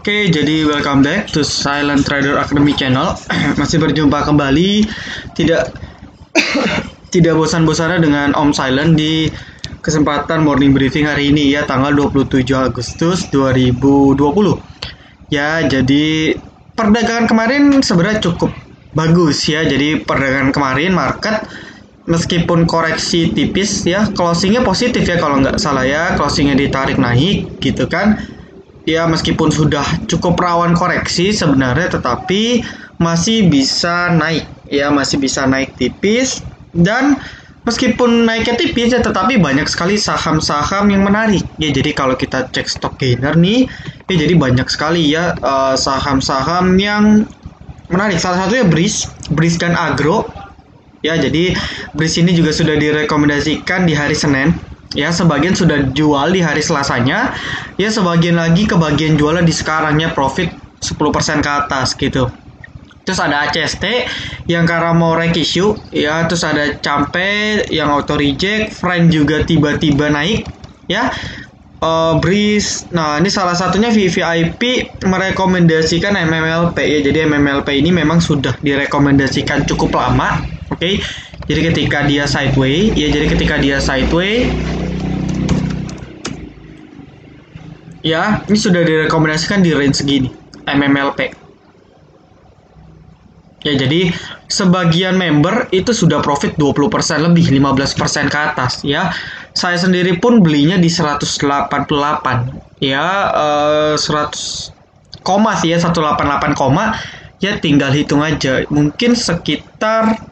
Oke, jadi welcome back to Silent Trader Academy channel. Masih berjumpa kembali, tidak tidak bosan-bosannya dengan Om Silent di kesempatan morning briefing hari ini ya, tanggal 27 Agustus 2020. Ya, jadi perdagangan kemarin sebenarnya cukup bagus ya. Jadi perdagangan kemarin market meskipun koreksi tipis ya, closingnya positif ya kalau nggak salah ya, closingnya ditarik naik gitu kan. Ya meskipun sudah cukup rawan koreksi sebenarnya, tetapi masih bisa naik ya, masih bisa naik tipis. Dan meskipun naiknya tipis ya, tetapi banyak sekali saham-saham yang menarik ya. Jadi kalau kita cek stock gainer nih ya, jadi banyak sekali ya saham-saham yang menarik. Salah satunya Breeze dan Agro ya. Jadi Breeze ini juga sudah direkomendasikan di hari Senin ya, sebagian sudah jual di hari Selasanya ya, sebagian lagi kebagian jualnya di sekarangnya, profit 10% ke atas gitu. Terus ada ACST yang karena mau rank issue ya, terus ada Campe yang auto reject, Friend juga tiba-tiba naik ya. Breeze, nah ini salah satunya VVIP merekomendasikan MMLP ya. Jadi MMLP ini memang sudah direkomendasikan cukup lama, oke. Jadi ketika dia sideways ya, ini sudah direkomendasikan di range segini MMLP. Ya, jadi sebagian member itu sudah profit 20% lebih, 15% ke atas ya. Saya sendiri pun belinya di 188 ya, 100 koma sih ya, 188 koma ya, tinggal hitung aja, mungkin sekitar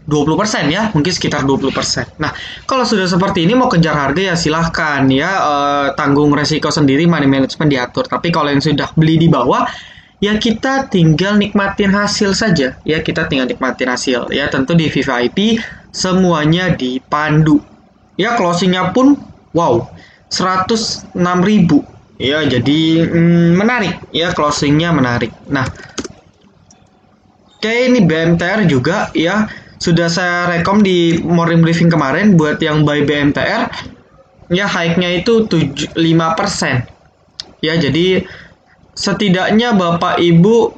20% ya, mungkin sekitar 20%. Nah, kalau sudah seperti ini mau kejar harga ya silahkan ya, tanggung resiko sendiri, money management diatur. Tapi kalau yang sudah beli di bawah ya, kita tinggal nikmatin hasil saja ya, kita tinggal nikmatin hasil ya. Tentu di VVIP semuanya dipandu ya, closingnya pun wow 106.000 ya, jadi menarik ya, closingnya menarik. Nah, oke, ini BMTR juga ya, sudah saya rekom di morning briefing kemarin buat yang buy BMTR ya, high-nya itu 5% ya. Jadi setidaknya Bapak Ibu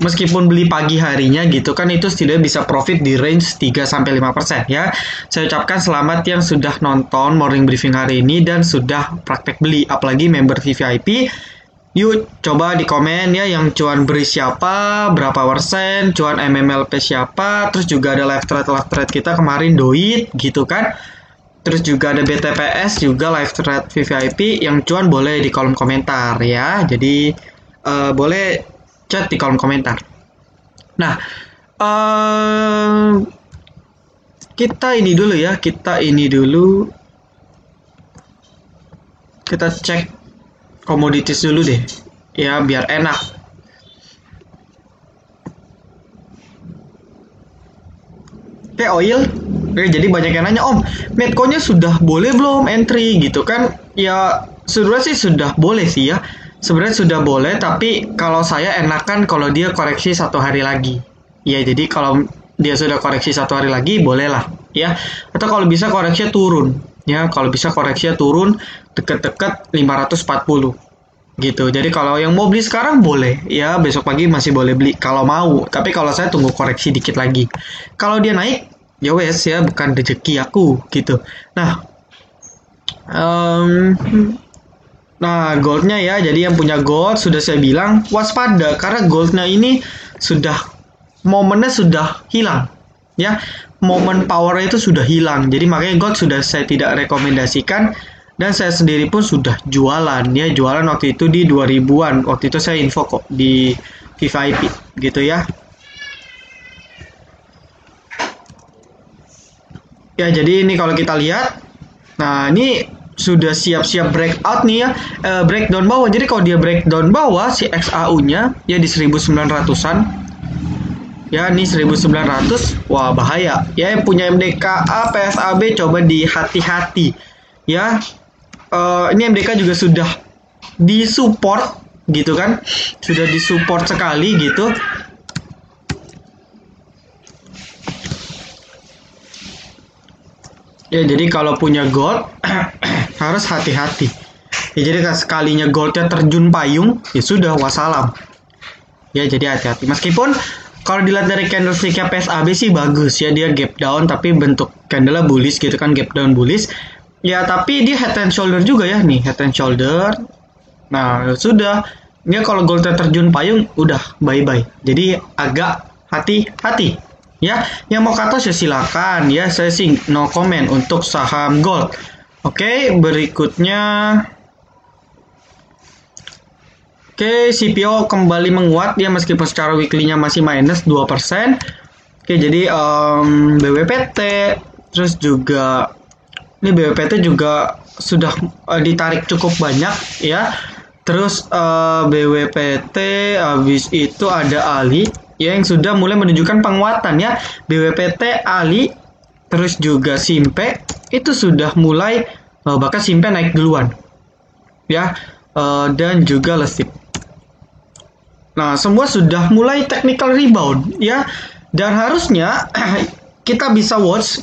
meskipun beli pagi harinya gitu kan, itu setidaknya bisa profit di range 3-5% ya. Saya ucapkan selamat yang sudah nonton morning briefing hari ini dan sudah praktek beli, apalagi member VVIP. Yuk coba di komen ya, yang cuan Breeze siapa, berapa persen, cuan MMLP siapa, terus juga ada live trade kita kemarin Doit gitu kan. Terus juga ada BTPS juga live trade VVIP, yang cuan boleh di kolom komentar ya. Jadi boleh chat di kolom komentar. Nah, kita ini dulu ya, kita cek commodities dulu deh ya, biar enak. Oke, oil. Oke, jadi banyak yang nanya, Om, Medco-nya sudah boleh belum entry gitu kan? Ya sebenarnya sih sudah boleh sih ya, sebenarnya sudah boleh, tapi kalau saya enakan kalau dia koreksi 1 hari lagi ya. Jadi kalau dia sudah koreksi 1 hari lagi bolehlah ya, atau kalau bisa koreksinya turun ya, kalau bisa koreksinya turun deket-deket 540 gitu. Jadi kalau yang mau beli sekarang boleh ya, besok pagi masih boleh beli kalau mau. Tapi kalau saya tunggu koreksi dikit lagi. Kalau dia naik ya wes ya, bukan rezeki aku gitu. Nah, nah goldnya ya, jadi yang punya gold sudah saya bilang waspada, karena goldnya ini sudah momennya sudah hilang ya, momen powernya itu sudah hilang. Jadi makanya gold sudah saya tidak rekomendasikan, dan saya sendiri pun sudah jualan ya, jualan waktu itu di 2000-an. Waktu itu saya info kok di VVIP gitu ya. Ya, jadi ini kalau kita lihat, nah ini sudah siap-siap breakout nih ya, breakdown bawah. Jadi kalau dia breakdown bawah, si XAU-nya ya di 1900-an. Ya, ini 1900, wah bahaya. Ya, yang punya MDKA, PSAB coba di hati-hati ya. Ini MDK juga sudah disupport gitu kan, sudah disupport sekali gitu. Ya, jadi kalau punya gold harus hati-hati Ya jadi sekalinya goldnya terjun payung, ya sudah wassalam. Ya jadi hati-hati. Meskipun kalau dilihat dari candlesticknya PSAB sih bagus ya, dia gap down tapi bentuk candle bullish gitu kan, gap down bullish. Ya tapi dia head and shoulder juga ya nih, head and shoulder. Nah sudah, dia kalau goldnya terjun payung udah bye-bye. Jadi agak hati-hati. Ya, yang mau ke atas ya silakan. Ya saya sih no comment untuk saham gold. Oke, berikutnya. Oke, CPO kembali menguat ya meskipun secara weekly-nya masih minus 2%. Oke, jadi BWPT terus juga ini BWPT juga sudah ditarik cukup banyak ya. Terus BWPT, habis itu ada Ali ya yang sudah mulai menunjukkan penguatan ya. BWPT, Ali, terus juga Simpe itu sudah mulai bahkan Simpe naik duluan ya, dan juga Lesip. Nah semua sudah mulai technical rebound ya, dan harusnya kita bisa watch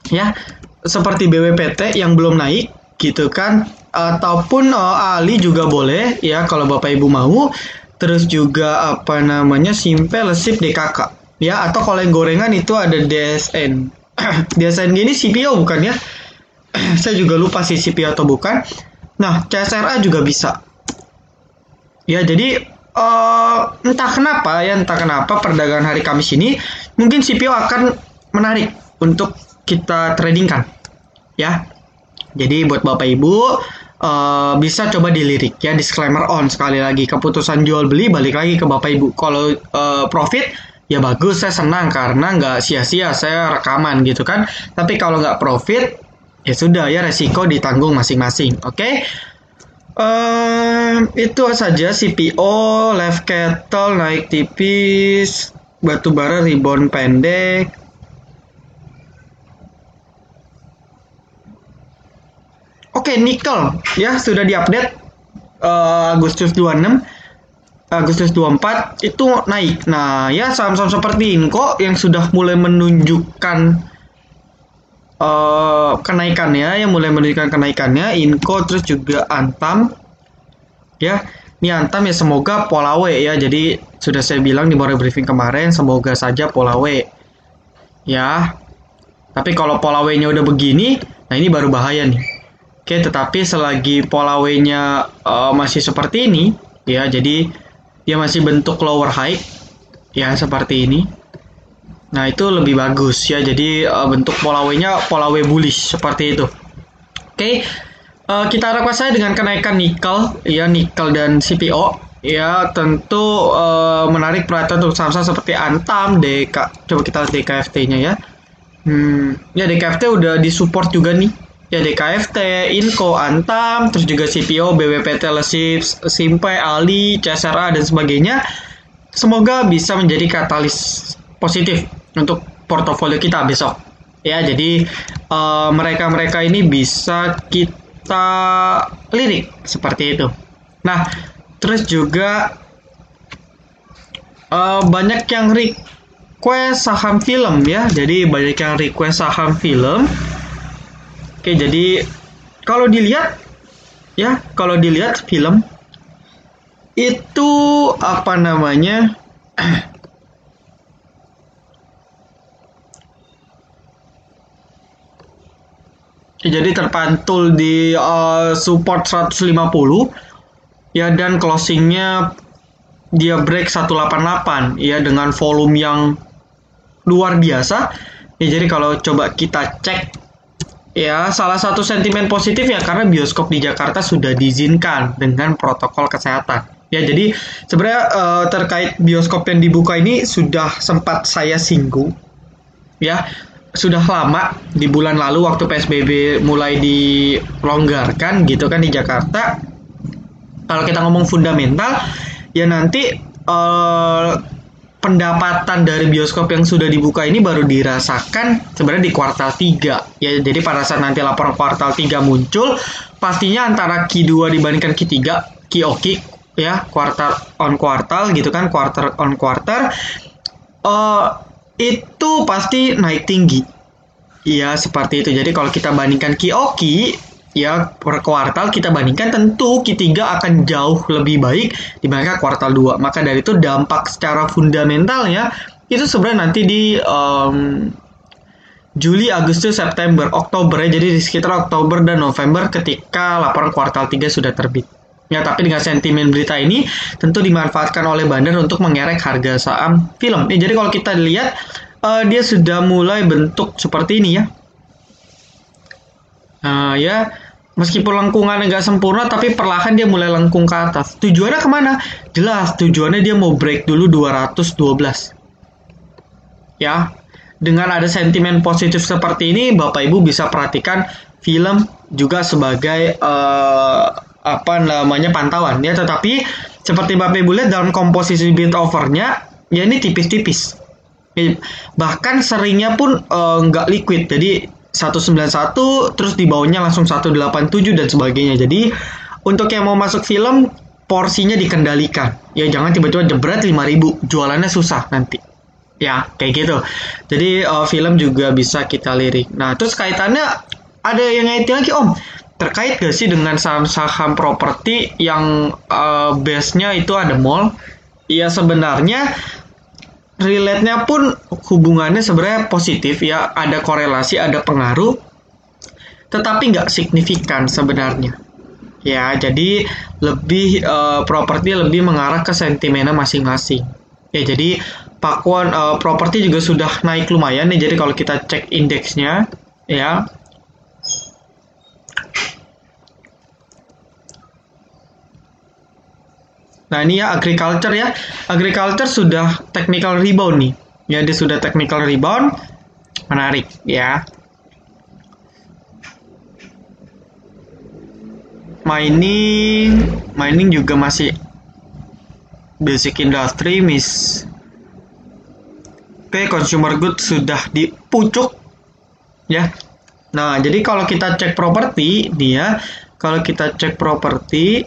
ya seperti BWPT yang belum naik gitu kan, ataupun Ali juga boleh ya kalau Bapak Ibu mau. Terus juga apa namanya Simpe, Lesip, DKK ya, atau kalau yang gorengan itu ada DSN. DSN ini CPO bukan ya? Saya juga lupa sih CPO atau bukan. Nah CSRA juga bisa ya. Jadi entah kenapa perdagangan hari Kamis ini mungkin CPO akan menarik untuk kita tradingkan ya. Jadi buat Bapak Ibu bisa coba dilirik ya, disclaimer on sekali lagi, keputusan jual beli balik lagi ke Bapak Ibu. Kalau profit ya bagus, saya senang karena nggak sia-sia saya rekaman gitu kan. Tapi kalau nggak profit ya sudah ya, resiko ditanggung masing-masing. Oke. Itu saja CPO, left cattle naik tipis, batubara rebound pendek. Oke, nikel ya sudah diupdate Agustus 26, Agustus 24 itu naik. Nah, ya saham-saham seperti Inco yang sudah mulai menunjukkan kenaikannya, yang mulai menunjukkan kenaikannya, Inco terus juga Antam. Ya, ini Antam ya semoga pola W ya. Jadi sudah saya bilang di morning briefing kemarin, semoga saja pola W. Ya. Tapi kalau pola W-nya udah begini, nah ini baru bahaya nih. Oke, tetapi selagi pola W-nya masih seperti ini, ya, jadi dia masih bentuk lower high, ya seperti ini. Nah itu lebih bagus ya. Jadi bentuk pola W-nya pola W bullish seperti itu. Oke, kita harapkan saya dengan kenaikan nikel, ya nikel dan CPO, ya tentu menarik perhatian untuk saham-saham seperti Antam, DK. Coba kita lihat DKFT-nya ya. Ya DKFT udah disupport juga nih. Ya DKFT, Inco, Antam, terus juga CPO, BWPT, Lesip, Simpe, Ali, CSRA dan sebagainya. Semoga bisa menjadi katalis positif untuk portofolio kita besok. Ya, jadi mereka-mereka ini bisa kita lirik seperti itu. Nah, terus juga banyak yang request saham film ya. Jadi banyak yang request saham film. Oke, jadi kalau dilihat ya, kalau dilihat film itu apa namanya? Jadi terpantul di support 150 ya, dan closingnya dia break 188 ya dengan volume yang luar biasa. Ya, jadi kalau coba kita cek ya, salah satu sentimen positif ya karena bioskop di Jakarta sudah diizinkan dengan protokol kesehatan. Ya, jadi sebenarnya terkait bioskop yang dibuka ini sudah sempat saya singgung. Ya, sudah lama di bulan lalu waktu PSBB mulai dilonggarkan gitu kan di Jakarta. Kalau kita ngomong fundamental, ya nanti pendapatan dari bioskop yang sudah dibuka ini baru dirasakan sebenarnya di kuartal 3 ya. Jadi pada saat nanti laporan kuartal 3 muncul, pastinya antara Q2 dibandingkan Q3, QOQ ya, kuartal on kuartal gitu kan, quarter on quarter, itu pasti naik tinggi ya, seperti itu. Jadi kalau kita bandingkan QOQ ya per kuartal kita bandingkan, tentu Q3 akan jauh lebih baik dibandingkan kuartal 2. Maka dari itu dampak secara fundamentalnya itu sebenarnya nanti di Juli, Agustus, September, Oktober ya. Jadi di sekitar Oktober dan November ketika laporan kuartal 3 sudah terbit. Ya, tapi dengan sentimen berita ini tentu dimanfaatkan oleh bandar untuk mengerek harga saham film. Ya, jadi kalau kita lihat dia sudah mulai bentuk seperti ini ya. Ya, meskipun lengkungannya nggak sempurna, tapi perlahan dia mulai lengkung ke atas. Tujuannya kemana? Jelas, tujuannya dia mau break dulu 212. Ya, dengan ada sentimen positif seperti ini, Bapak Ibu bisa perhatikan film juga sebagai pantauan ya. Tetapi seperti Bapak Ibu lihat dalam komposisi bid offernya, ya ini tipis-tipis. Bahkan seringnya pun nggak liquid. Jadi 191 terus di bawahnya langsung 187 dan sebagainya. Jadi untuk yang mau masuk film, porsinya dikendalikan. Ya jangan tiba-tiba jebret 5.000, jualannya susah nanti. Ya kayak gitu. Jadi film juga bisa kita lirik. Nah terus kaitannya ada yang ngaitin lagi Om, terkait gak sih dengan saham-saham properti yang base-nya itu ada mall? Ya sebenarnya relate-nya pun hubungannya sebenarnya positif ya, ada korelasi, ada pengaruh, tetapi nggak signifikan sebenarnya. Ya, jadi lebih properti lebih mengarah ke sentimennya masing-masing. Ya, jadi Pakuan properti juga sudah naik lumayan nih. Jadi kalau kita cek indeksnya, ya. Nah ini ya agriculture ya. Agriculture sudah technical rebound nih. Ya dia sudah technical rebound. Menarik ya. Mining juga masih basic industry Oke, consumer goods sudah di pucuk ya. Nah, jadi kalau kita cek properti dia, kalau kita cek properti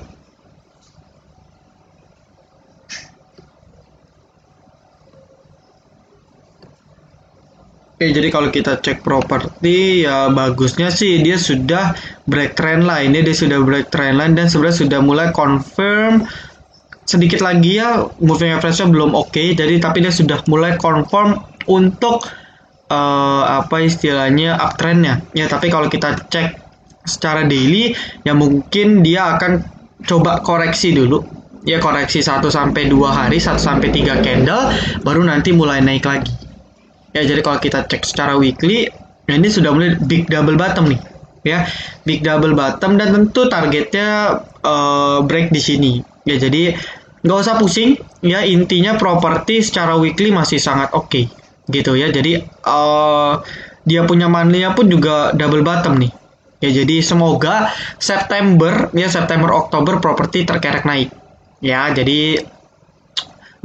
Oke, jadi kalau kita cek properti ya bagusnya sih dia sudah break trend line. Dia sudah break trend line dan sebenarnya sudah mulai confirm sedikit lagi ya, moving average-nya belum oke. Jadi tapi dia sudah mulai confirm untuk istilahnya uptrend-nya. Ya, tapi kalau kita cek secara daily ya mungkin dia akan coba koreksi dulu. Ya koreksi 1 sampai 2 hari, 1 sampai 3 candle baru nanti mulai naik lagi. Ya, jadi kalau kita cek secara weekly, nah ini sudah mulai big double bottom nih, ya, big double bottom dan tentu targetnya break di sini. Ya, jadi nggak usah pusing, ya intinya properti secara weekly masih sangat oke, gitu ya. Jadi dia punya monthly-nya pun juga double bottom nih. Ya, jadi semoga September Oktober properti terkerek naik. Ya, jadi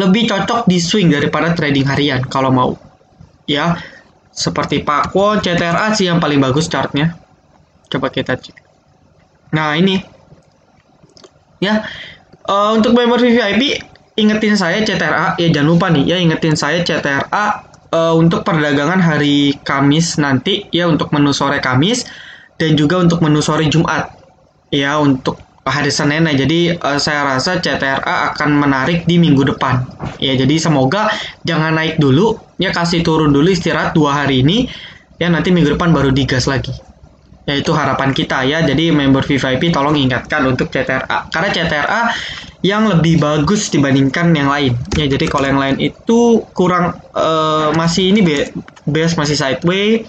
lebih cocok di swing daripada trading harian kalau mau. Ya, seperti Pakuan, CTRA sih yang paling bagus chartnya. Coba kita cek. Nah ini, ya untuk member VIP ingetin saya CTRA ya, jangan lupa nih ya, ingetin saya CTRA untuk perdagangan hari Kamis nanti ya, untuk menu sore Kamis dan juga untuk menu sore Jumat ya, untuk hari Senin. Jadi saya rasa CTRA akan menarik di minggu depan ya. Jadi semoga jangan naik dulu ya, kasih turun dulu, istirahat 2 hari ini ya, nanti minggu depan baru digas lagi ya, itu harapan kita ya. Jadi member VIP tolong ingatkan untuk CTRA, karena CTRA yang lebih bagus dibandingkan yang lain ya. Jadi kalau yang lain itu kurang masih ini base masih sideways,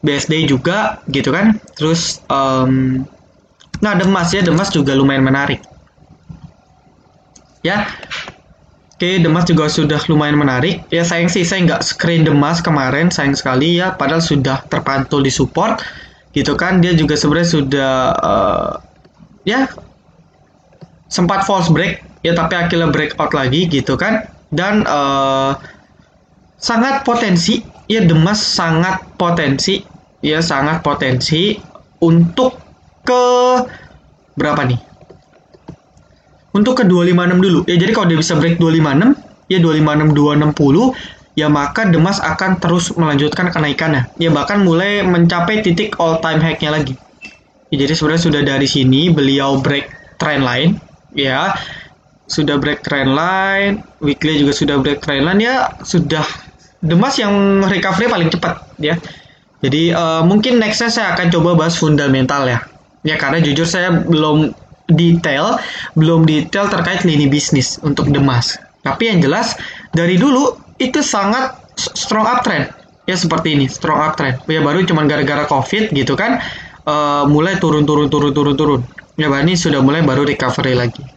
BSD juga gitu kan. Terus nah Demas juga lumayan menarik ya. Oke, Demas juga sudah lumayan menarik ya. Sayang sih saya nggak screen Demas kemarin, sayang sekali ya, padahal sudah terpantul di support gitu kan. Dia juga sebenarnya sudah ya sempat false break ya, tapi akhirnya breakout lagi gitu kan. Dan sangat potensi ya, Demas sangat potensi ya, sangat potensi untuk ke berapa nih? Untuk ke 256 dulu. Ya, jadi kalau dia bisa break 256, ya 256 260, ya maka Demas akan terus melanjutkan kenaikannya. Ya bahkan mulai mencapai titik all time high-nya lagi. Jadi sebenarnya sudah dari sini beliau break trend line ya. Sudah break trend line, weekly juga sudah break trend line ya, sudah The Mas yang recovery paling cepat ya. Jadi mungkin nextnya saya akan coba bahas fundamental ya. Ya karena jujur saya belum detail terkait lini bisnis untuk The Mas. Tapi yang jelas dari dulu itu sangat strong uptrend. Ya seperti ini, strong uptrend. Ya baru cuman gara-gara Covid gitu kan mulai turun. Ya ini sudah mulai baru recovery lagi.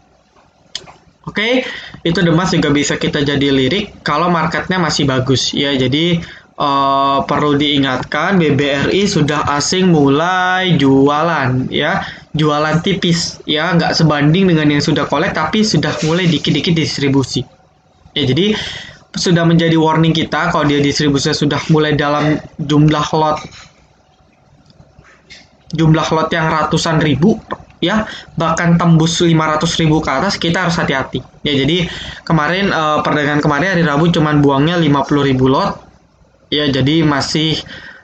Oke, itu The Mas juga bisa kita jadi lirik kalau marketnya masih bagus ya. Jadi perlu diingatkan BBRI sudah asing mulai jualan ya, jualan tipis ya, nggak sebanding dengan yang sudah collect tapi sudah mulai dikit-dikit distribusi ya. Jadi sudah menjadi warning kita kalau dia distribusinya sudah mulai dalam jumlah lot yang ratusan ribu ya, bahkan tembus 500.000 ke atas, kita harus hati-hati ya. Jadi kemarin perdagangan kemarin hari Rabu cuman buangnya 50.000 lot ya, jadi masih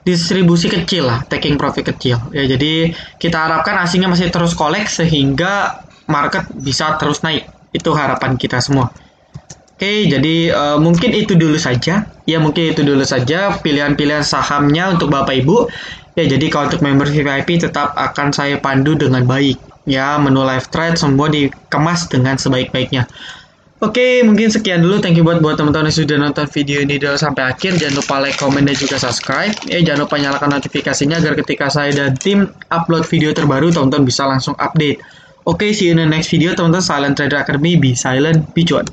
distribusi kecil lah, taking profit kecil ya. Jadi kita harapkan asingnya masih terus collect sehingga market bisa terus naik, itu harapan kita semua. Oke, jadi mungkin itu dulu saja ya, pilihan-pilihan sahamnya untuk Bapak Ibu. Ya, jadi kalau untuk member VIP tetap akan saya pandu dengan baik. Ya, menu live trade semua dikemas dengan sebaik-baiknya. Oke, mungkin sekian dulu. Thank you buat teman-teman yang sudah nonton video ini dulu sampai akhir. Jangan lupa like, komen, dan juga subscribe. Jangan lupa nyalakan notifikasinya agar ketika saya dan tim upload video terbaru, teman-teman bisa langsung update. Oke, see you in the next video, teman-teman. Silent Trader Academy, be silent, be cuan.